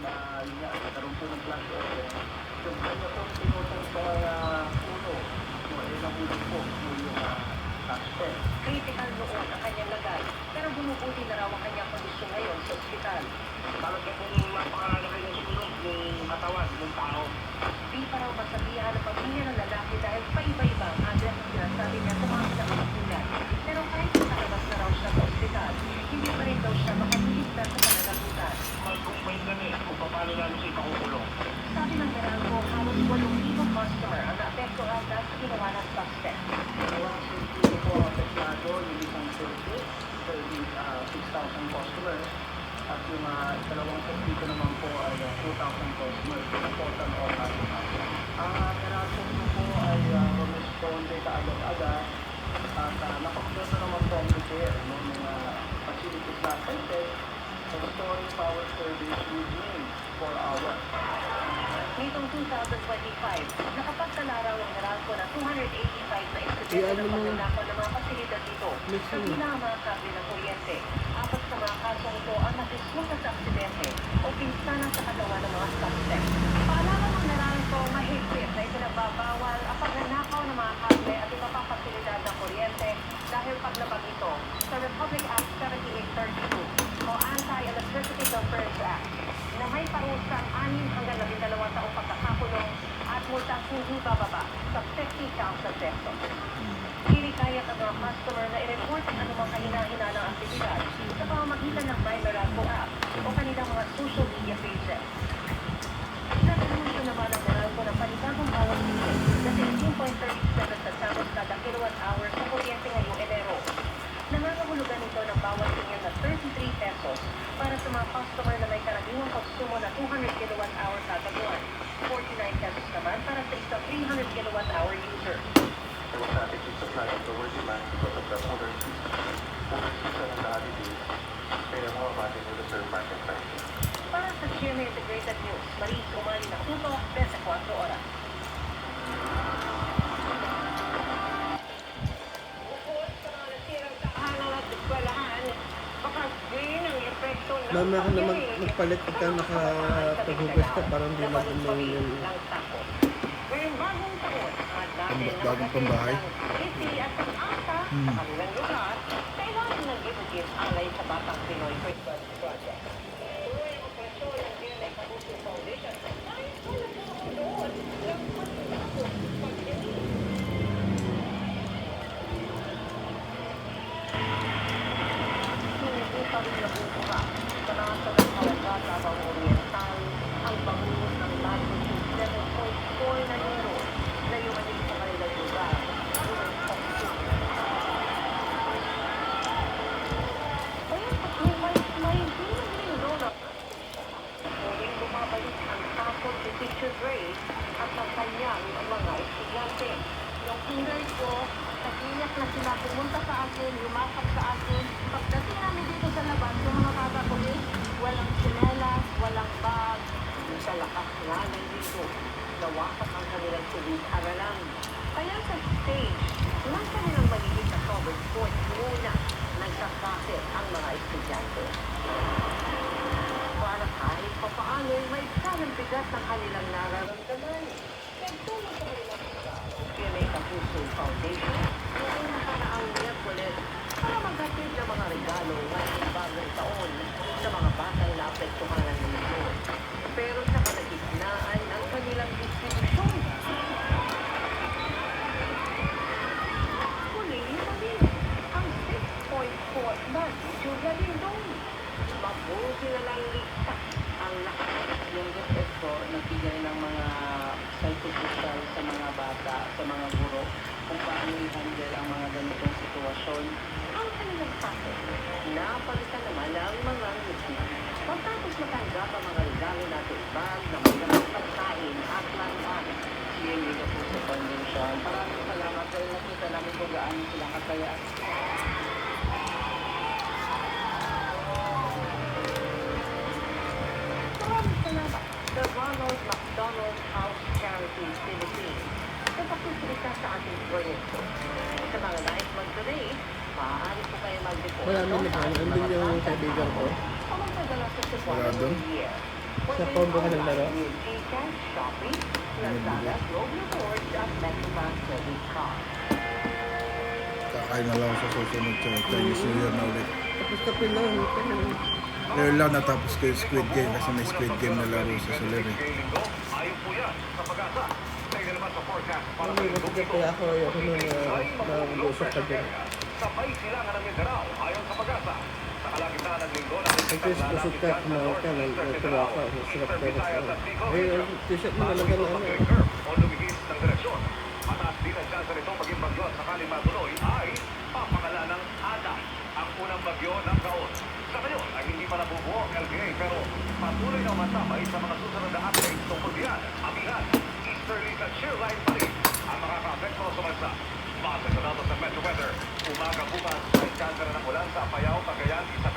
yun nga, nagkaroon po ng flash order. Yung kanya po pinutong sa ulo, so ay nahulog po yung suspect. Critical noon ang kanyang lagay, pero bumubuti na raw ang kanyang kondisyon ngayon sa ospital. Talaga pong napakalaki ng sunog ng katawan ng tao. Di pa raw masabihan ang pamilya ng lalaki dahil paiba-iba ang address na sinasabi niya sa mga pinakakulan. Pero kahit nakalabas na raw siya sa ospital, hindi pa rin daw siya makaliligtas sa pananagutan. Mag-complain kami kung paano namin siya ikakukulong. Sabi ng Meralco, halos 8,000 customer ang naapektuhan dahil sa ginawa ng suspect. Dalawang sirkuito po ang apektado, yung isang circuit, 6,000 customers. At yung dalawang sirkuito naman po ay 2,000 customers. So, total of 5,000. Ang Meralco po ay rumisponde kaagad-agad at nakakuloto naman po ang repair ng mga facilities na affected. Restoring power service within 4 hours. Nitong 2025, nakapagtala raw ang Meralco na 285 na insidente ng pagnanakaw ng mga pasilidad dito. Kabila ang mga kable ng kuryente. 4 sa mga kasong ito ang nakisukat sa aksidente o pinsanan sa katawan ng mga suspect. Paalaman ng Meralco, mahigpit na ipinagbabawal ang pagnanakaw ng mga kable at iba pang pasilidad ng kuryente dahil paglabag ito sa Republic Act 7832 o Anti-Electricity Transference Act na may parusang 6 hanggang 12 taong pagkakakulong at multang hindi bababa sa 50,000 pesos. Hinikayat ang mga customer na i-report ang anumang kahina-hina ng aktibidad sa pamamagitan ng My Meralco app o kanilang mga social media pages. Nag-anunsyo naman ang Meralco ng panibagong bawas limit na 16.37 centavos kada kilowatt-hour sa kuryente ngayong Enero. Nangangahulugan nito ng bawat tingin na 33 pesos para sa mga customer na may karaniwang konsumo na 200 kilowatt-hour kada buwan. 49 pesos naman para sa isang 300 kilowatt-hour user. There was a big supply of lower demand because of the overseason and the holidays. Kaya mga bati mo the third market price. Para sa GMA Integrated News, Maris Umali na Puto, 24 oras. Bukod sa mga nasirang tahanan at eskwelahan, baka green ang epekto ng Mamaya ka na magpalit pagka nakapaghugas ka para hindi mag-umaw yung ngayong bagong taon at dahil bagong pambahay. City at pag-asa sa kanilang lugar, kailangan ng ibigin alay sa Batang Pinoy Christmas Project. Tuloy ang operasyon ng GMA Kapuso Foundation dahil wala po doon ng pagkakapos pag-ibig. Hindi pa rin nabubuka sa mga sanang Davao Oriental ang bangus ng magnitude 7.4 na nilo na yumanig sa kanilang lugar. Kaya may nilo na muling bumabalik ang takot ni Teacher Gray at ang kanyang mga estudyante. Yung fingers ko, nagiyak na sila pumunta sa akin, yumakap sa akin. Pagdating namin dito sa labas, yung mga bata ko walang tsinelas, walang bag. Sa lakas nga ng dito, nawasak ang kanilang silid-aralan. Kaya sa stage, ng kanilang maliit na covered court muna nagkakasip ang mga estudyante. Para kahit papaano'y may kanang bigat ng kanilang nararamdaman. Nagtulong sa kanilang GMA Kapuso Foundation noong nakaraang Miyerkules para maghatid ng mga regalo ngayong bagong taon sa mga batang naapektuhan ng mundo. Pero sa kalagitnaan ng kanilang distribusyon, huling namin ang 6.4 magnitude na lindong. Mabuti na lang ligtas ang lakas. Yung DepEd po, nagbigay ng mga psychosocial sa mga bata, sa mga guro, kung paano i-handle ang mga ganitong sitwasyon. Ang kanilang sabi, napalitan naman ang mga ngiti. Pagkatapos matanggap ang mga regalo natin bag na may dalang pagkain at lantan. GMA Kapuso Foundation. Maraming salamat dahil nakita namin kung gaano sila kataya. Maraming salamat sa Ronald McDonald House Charities Philippines sa pagsusulita sa ating proyekto. Sa mga nais mag-donate, maaari po kayo mag-deposit. Wala naman nagkano. Andun yung kaibigan ko. O magpadala sa support Wala of doon? the year. Sa combo ka naglaro? With GCash, Shopee, Lazada, Globe Rewards at Metrobank credit card. Kakain na lang sa susunod sa Chinese New Year na ulit. Tapos tapin lang. Ngayon lang natapos ko yung Squid Game kasi may Squid Game na laro sa Soler eh. Ayon po yan sa pag-asa. Tingnan naman sa forecast para Ano yung kasi kaya ako yung nag-uusap ka din. Sabay silangan ng Mindanao ayon sa pag-asa. Sa kalagitnaan ng linggo na At least kusot ka, kumain ka, nagtuwa ka, sarap ka sa yung t-shirt mo talaga na ano. o lumihis ng direksyon. Mataas din ang chance nito maging bagyo at sakaling matuloy ay papangalan ng Ada, ang unang bagyo ng taon. Sa ngayon ay hindi pa nabubuo ang LPA pero patuloy na umatambay sa mga susunod na updates tungkol diyan. Amihan, easterly at shear line pa rin ang makaka-apekto sa bansa. Base sa datos ng Metro Weather, umaga bukas ay chance na ng ulan sa Apayao, Cagayan, Isabela,